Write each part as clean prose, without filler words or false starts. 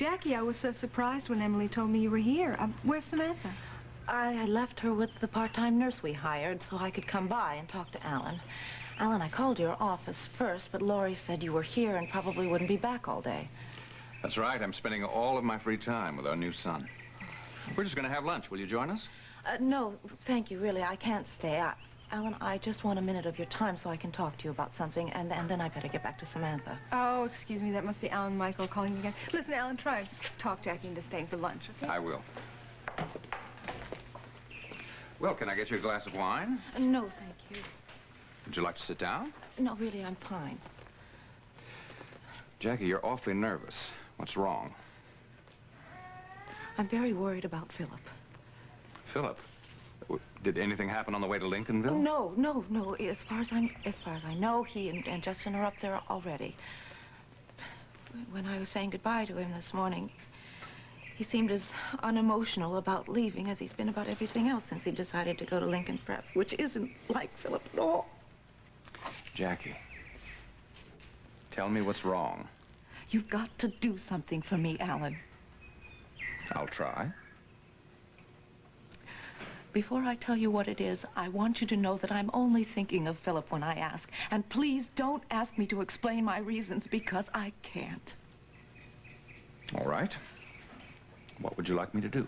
Jackie, I was so surprised when Emily told me you were here. Where's Samantha? I left her with the part-time nurse we hired so I could come by and talk to Alan. Alan, I called your office first, but Laurie said you were here and probably wouldn't be back all day. That's right. I'm spending all of my free time with our new son. We're just going to have lunch. Will you join us? No, thank you, really. I can't stay. Alan, I just want a minute of your time so I can talk to you about something, and then I better get back to Samantha. Oh, excuse me. That must be Alan Michael calling again. Listen, Alan, try and talk Jackie into staying for lunch, okay? I will. Well, can I get you a glass of wine? No, thank you. Would you like to sit down? No, really, I'm fine. Jackie, you're awfully nervous. What's wrong? I'm very worried about Philip. Philip? Did anything happen on the way to Lincolnville? No. As far as I know, he and Justin are up there already. When I was saying goodbye to him this morning, he seemed as unemotional about leaving as he's been about everything else since he decided to go to Lincoln Prep, which isn't like Philip at all. Jackie, tell me what's wrong. You've got to do something for me, Alan. I'll try. Before I tell you what it is, I want you to know that I'm only thinking of Philip when I ask. And please don't ask me to explain my reasons, because I can't. All right. What would you like me to do?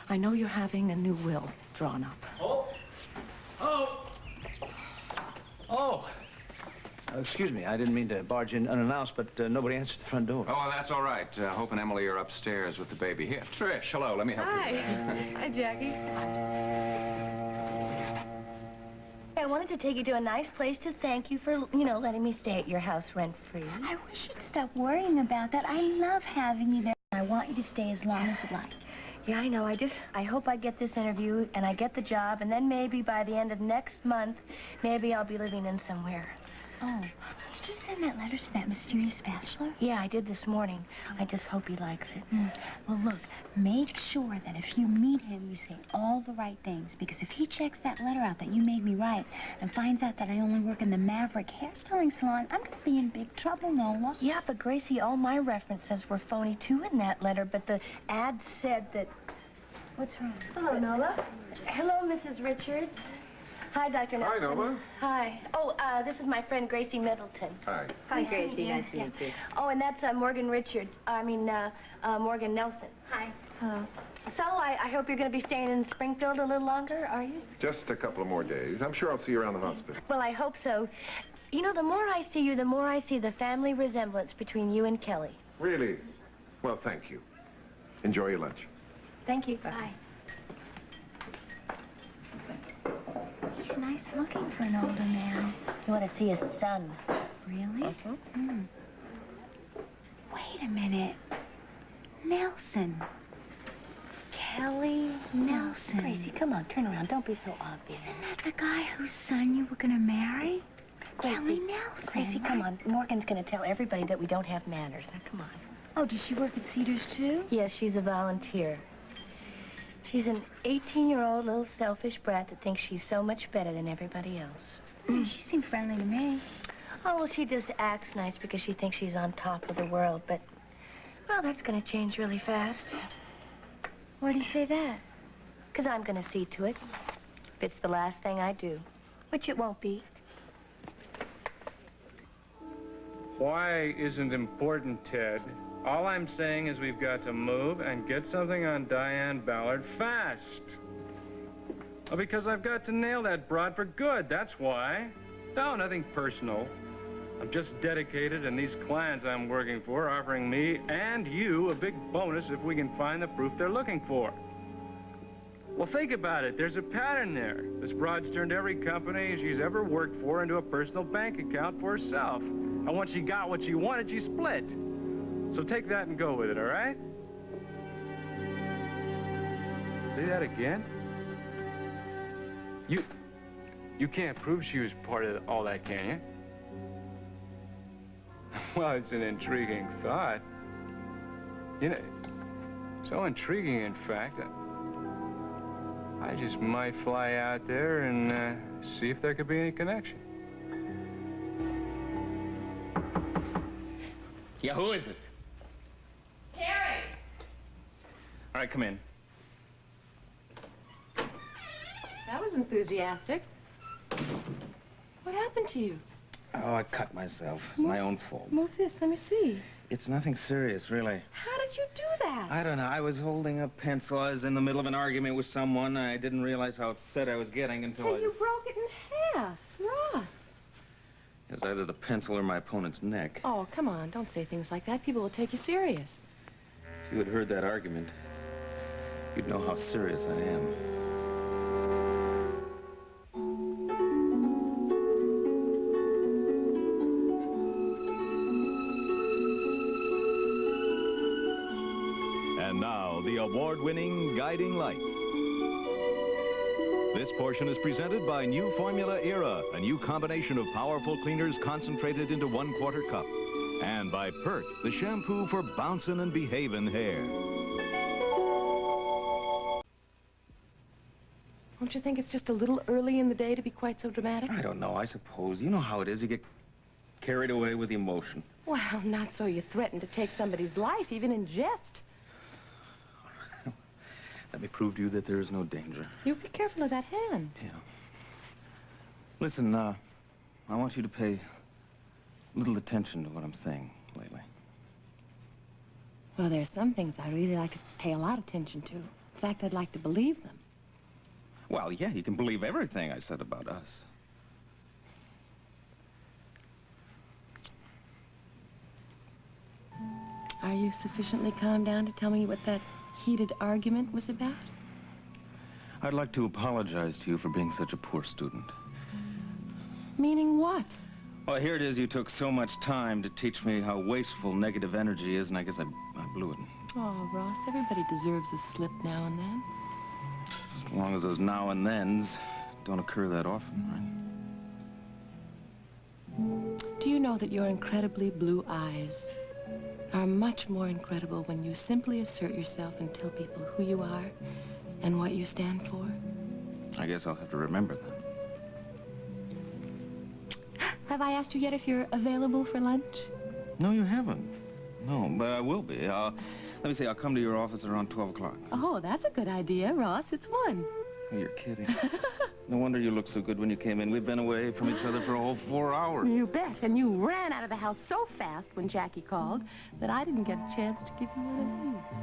I know you're having a new will drawn up. Excuse me, I didn't mean to barge in unannounced, but nobody answered the front door. Oh, well, that's all right. Hope and Emily are upstairs with the baby. Here, Trish, hello. Let me help you. Hi. Hi, Jackie. I wanted to take you to a nice place to thank you for, letting me stay at your house rent-free. I wish you'd stop worrying about that. I love having you there. I want you to stay as long as you like. Yeah, I know. I hope I get this interview and I get the job, and then maybe by the end of next month, maybe I'll be living in somewhere. Oh, did you send that letter to that mysterious bachelor? Yeah, I did this morning. I just hope he likes it. Well, look, make sure that if you meet him, you say all the right things. Because if he checks that letter out that you made me write and finds out that I only work in the Maverick hairstyling salon, I'm going to be in big trouble, Nola. Yeah, but Gracie, all my references were phony, too, in that letter. But the ad said that... What's wrong? Hello, Nola. Hello, Mrs. Richards. Hi, Dr. Nelson. Hi, Nola. Hi. Oh, this is my friend Gracie Middleton. Hi. Hi, Gracie. Nice to meet you. Oh, and that's Morgan Richards. Morgan Nelson. Hi. So, I hope you're going to be staying in Springfield a little longer, are you? Just a couple of more days. I'm sure I'll see you around the hospital. Well, I hope so. You know, the more I see you, the more I see the family resemblance between you and Kelly. Really? Well, thank you. Enjoy your lunch. Thank you. Bye. He's nice looking for an older man. You want to see his son. Really? Wait a minute. Nelson. Kelly Nelson. Gracie, come on, turn around. Don't be so obvious. Isn't that the guy whose son you were going to marry? Gracie, Kelly Nelson. Gracie, come on. Morgan's going to tell everybody that we don't have manners. Now, come on. Oh, does she work at Cedars, too? Yes, she's a volunteer. She's an 18-year-old little selfish brat that thinks she's so much better than everybody else. She seemed friendly to me. Oh, well, she just acts nice because she thinks she's on top of the world, but, well, that's going to change really fast. Why do you say that? Because I'm going to see to it. If it's the last thing I do, which it won't be. Why isn't important, Ted? All I'm saying is we've got to move and get something on Diane Ballard fast. Well, because I've got to nail that broad for good, that's why. No, nothing personal. I'm just dedicated, and these clients I'm working for are offering me and you a big bonus if we can find the proof they're looking for. Well, think about it. There's a pattern there. This broad's turned every company she's ever worked for into a personal bank account for herself. And once she got what she wanted, she split. So take that and go with it, all right? Say that again? You can't prove she was part of all that, can you? Well, it's an intriguing thought. You know, so intriguing, in fact, I just might fly out there and see if there could be any connection. Yeah, who is it? Carrie! All right, come in. That was enthusiastic. What happened to you? Oh, I cut myself. It's my own fault. Move this, let me see. It's nothing serious, really. How did you do that? I don't know. I was holding a pencil. I was in the middle of an argument with someone. I didn't realize how upset I was getting until So you broke it in half. Ross. It was either the pencil or my opponent's neck. Oh, come on. Don't say things like that. People will take you serious. If you had heard that argument, you'd know how serious I am. And now, the award-winning Guiding Light. This portion is presented by New Formula Era, a new combination of powerful cleaners concentrated into 1/4 cup. And by Pert, the shampoo for bouncing and behaving hair. Don't you think it's just a little early in the day to be quite so dramatic? I don't know, I suppose. You know how it is. You get carried away with emotion. Well, not so you threaten to take somebody's life, even in jest. Let me prove to you that there is no danger. You be careful of that hand. Yeah. Listen, I want you to pay little attention to what I'm saying lately. Well, there's some things I really like to pay a lot of attention to. In fact, I'd like to believe them. Well, yeah, you can believe everything I said about us. Are you sufficiently calmed down to tell me what that heated argument was about? I'd like to apologize to you for being such a poor student. Meaning what? Well, here it is. You took so much time to teach me how wasteful negative energy is, and I guess I blew it. Oh, Ross, everybody deserves a slip now and then. As long as those now and thens don't occur that often, right? Do you know that your incredibly blue eyes are much more incredible when you simply assert yourself and tell people who you are and what you stand for? I guess I'll have to remember that. Have I asked you yet if you're available for lunch? No, you haven't. No, but I will be. Let me see, I'll come to your office around 12 o'clock. Oh, that's a good idea, Ross. It's 1. Oh, you're kidding. No wonder you looked so good when you came in. We've been away from each other for a whole 4 hours. You bet. And you ran out of the house so fast when Jackie called that I didn't get a chance to give you one of these.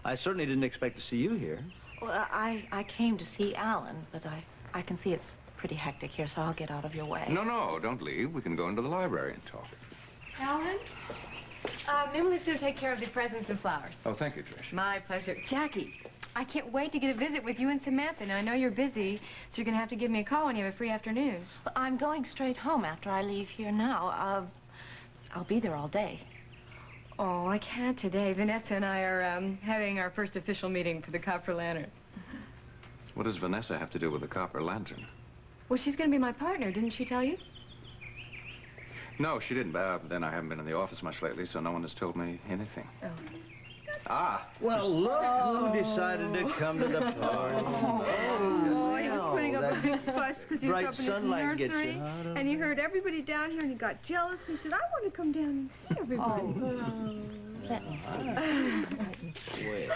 I certainly didn't expect to see you here. Well, I came to see Alan, but I can see it's pretty hectic here, so I'll get out of your way. No, don't leave. We can go into the library and talk. Alan? Emily's going to take care of the presents and flowers. Oh, thank you, Trish. My pleasure. Jackie, I can't wait to get a visit with you and Samantha. Now, I know you're busy, so you're going to have to give me a call when you have a free afternoon. Well, I'm going straight home after I leave here now. I'll be there all day. Oh, I can't today. Vanessa and I are having our first official meeting for the Copper Lantern. What does Vanessa have to do with the Copper Lantern? Well, she's going to be my partner, didn't she tell you? No, she didn't. Then I haven't been in the office much lately, so no one has told me anything. Oh. Ah. Well, look who decided to come to the party. Oh, he was putting up a big fuss because he was up in his nursery, and he you. heard everybody down here, and he got jealous. He said, I want to come down and see everybody. Let me see.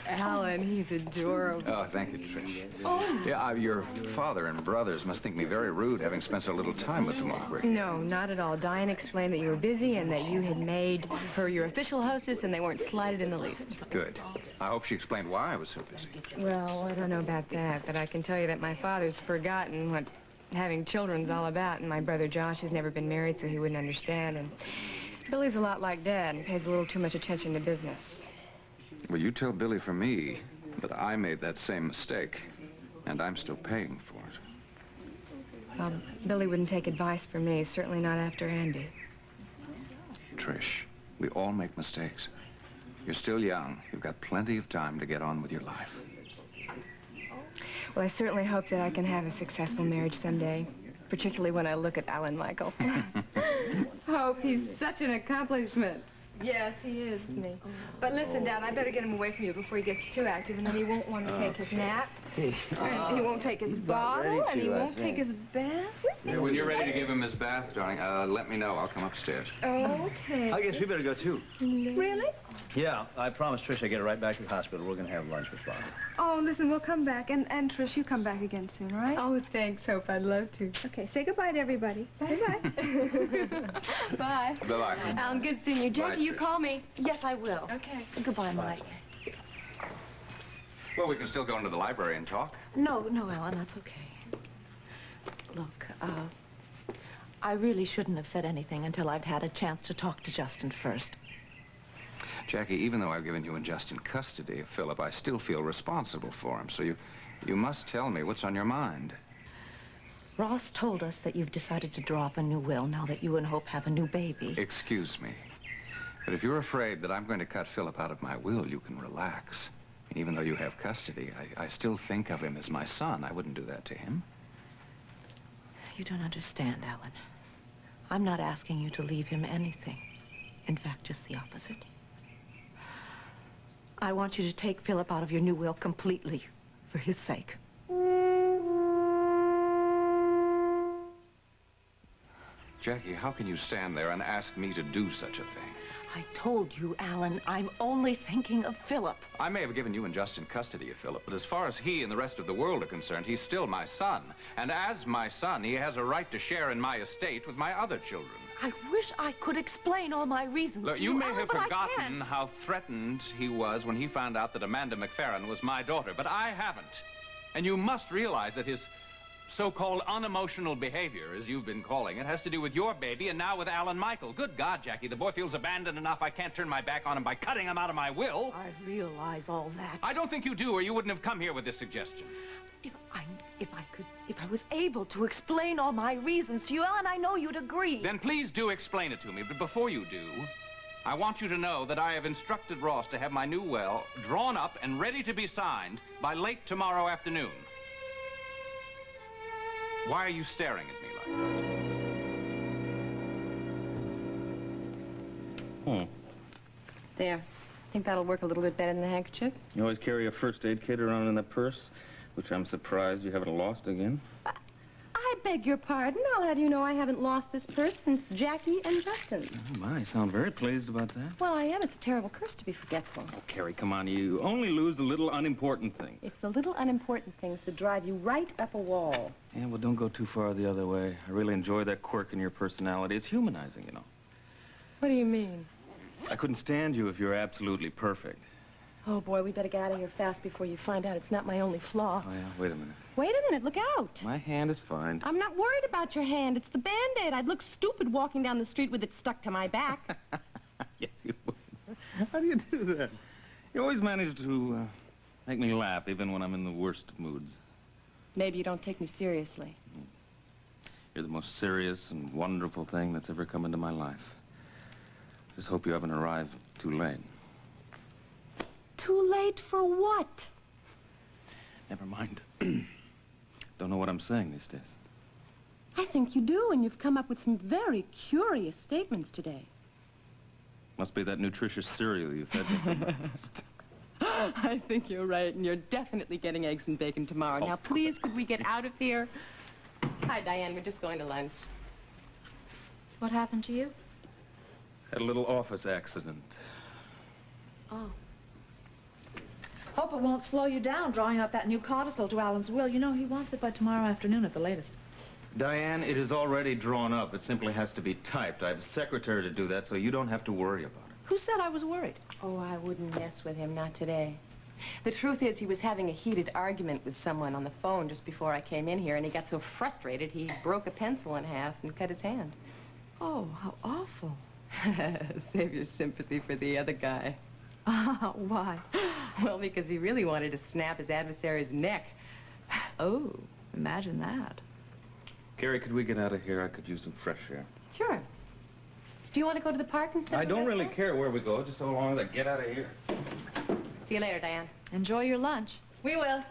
Alan, he's adorable. Oh, thank you, Trish. Oh. Yeah, your father and brothers must think me very rude, having spent so little time with them over. No, not at all. Diane explained that you were busy and that you had made her your official hostess, and they weren't slighted in the least. Good. I hope she explained why I was so busy. Well, I don't know about that, but I can tell you that my father's forgotten what having children's all about, and my brother Josh has never been married, so he wouldn't understand, and Billy's a lot like Dad and pays a little too much attention to business. Well, you tell Billy for me, but I made that same mistake, and I'm still paying for it. Well, Billy wouldn't take advice from me, certainly not after Andy. Trish, we all make mistakes. You're still young. You've got plenty of time to get on with your life. Well, I certainly hope that I can have a successful marriage someday, particularly when I look at Alan Michael. Hope, he's such an accomplishment. Yes, he is to me. But listen, Dad, I better get him away from you before he gets too active, and then he won't want to take his nap. And he won't take his bottle, and he won't take his bath with him. Yeah, when you're ready to give him his bath, darling, let me know. I'll come upstairs. Okay. I guess we better go, too. Really? Yeah, I promised Trish I'd get her right back to the hospital. We're going to have lunch with Father. Oh, listen, we'll come back. And Trish, you come back again soon, all right? Oh, thanks, Hope. I'd love to. Okay, say goodbye to everybody. Bye-bye. Bye. Bye-bye. Alan, good seeing you. Jackie, you call me. Yes, I will. Okay. Goodbye, Mike. Well, we can still go into the library and talk. No, Alan, that's okay. Look, I really shouldn't have said anything until I'd had a chance to talk to Justin first. Jackie, even though I've given you and Justin custody of Philip, I still feel responsible for him. So you must tell me what's on your mind. Ross told us that you've decided to draw up a new will now that you and Hope have a new baby. Excuse me, but if you're afraid that I'm going to cut Philip out of my will, you can relax. Even though you have custody, I still think of him as my son. I wouldn't do that to him. You don't understand, Alan. I'm not asking you to leave him anything. In fact, just the opposite. I want you to take Philip out of your new will completely, for his sake. Jackie, how can you stand there and ask me to do such a thing? I told you, Alan, I'm only thinking of Philip. I may have given you and Justin custody of Philip, but as far as he and the rest of the world are concerned, he's still my son. And as my son, he has a right to share in my estate with my other children. I wish I could explain all my reasons Look, to you may Alan, have but I forgotten can't. how threatened he was when he found out that Amanda McFerrin was my daughter, but I haven't. And you must realize that his so-called unemotional behavior, as you've been calling it, has to do with your baby and now with Alan Michael. Good God, Jackie, the boy feels abandoned enough. I can't turn my back on him by cutting him out of my will. I realize all that. I don't think you do, or you wouldn't have come here with this suggestion. If I was able to explain all my reasons to you, Alan, I know you'd agree. Then please do explain it to me, but before you do, I want you to know that I have instructed Ross to have my new will drawn up and ready to be signed by late tomorrow afternoon. Why are you staring at me like that? There. Think that'll work a little bit better than the handkerchief? You always carry a first aid kit around in the purse, which I'm surprised you haven't lost again. I beg your pardon. I'll have you know I haven't lost this purse since Jackie and Justin's. Oh, my, you sound very pleased about that. Well, I am. It's a terrible curse to be forgetful. Oh, Carrie, come on. You only lose the little unimportant things. It's the little unimportant things that drive you right up a wall. Yeah, well, don't go too far the other way. I really enjoy that quirk in your personality. It's humanizing, you know. What do you mean? I couldn't stand you if you were absolutely perfect. Oh, boy, we better get out of here fast before you find out it's not my only flaw. Oh, yeah, wait a minute. Wait a minute, look out. My hand is fine. I'm not worried about your hand. It's the Band-Aid. I'd look stupid walking down the street with it stuck to my back. Yes, you would. How do you do that? You always manage to make me laugh, even when I'm in the worst of moods. Maybe you don't take me seriously. You're the most serious and wonderful thing that's ever come into my life. Just hope you haven't arrived too late. Too late for what? Never mind. Don't know what I'm saying these days. I think you do, and you've come up with some very curious statements today. Must be that nutritious cereal you fed me for breakfast. I think you're right, and you're definitely getting eggs and bacon tomorrow. Now, please, could we get out of here? Hi, Diane. We're just going to lunch. What happened to you? Had a little office accident. Oh. Hope it won't slow you down drawing up that new codicil to Alan's will. You know, he wants it by tomorrow afternoon at the latest. Diane, it is already drawn up. It simply has to be typed. I have a secretary to do that, so you don't have to worry about it. Who said I was worried? Oh, I wouldn't mess with him, not today. The truth is, he was having a heated argument with someone on the phone just before I came in here, and he got so frustrated, he broke a pencil in half and cut his hand. Oh, how awful. Save your sympathy for the other guy. Why? Well, because he really wanted to snap his adversary's neck. Oh, imagine that. Carrie, could we get out of here? I could use some fresh air. Sure. Do you want to go to the park instead? I don't really care where we go, just so long as I get out of here. See you later, Diane. Enjoy your lunch. We will.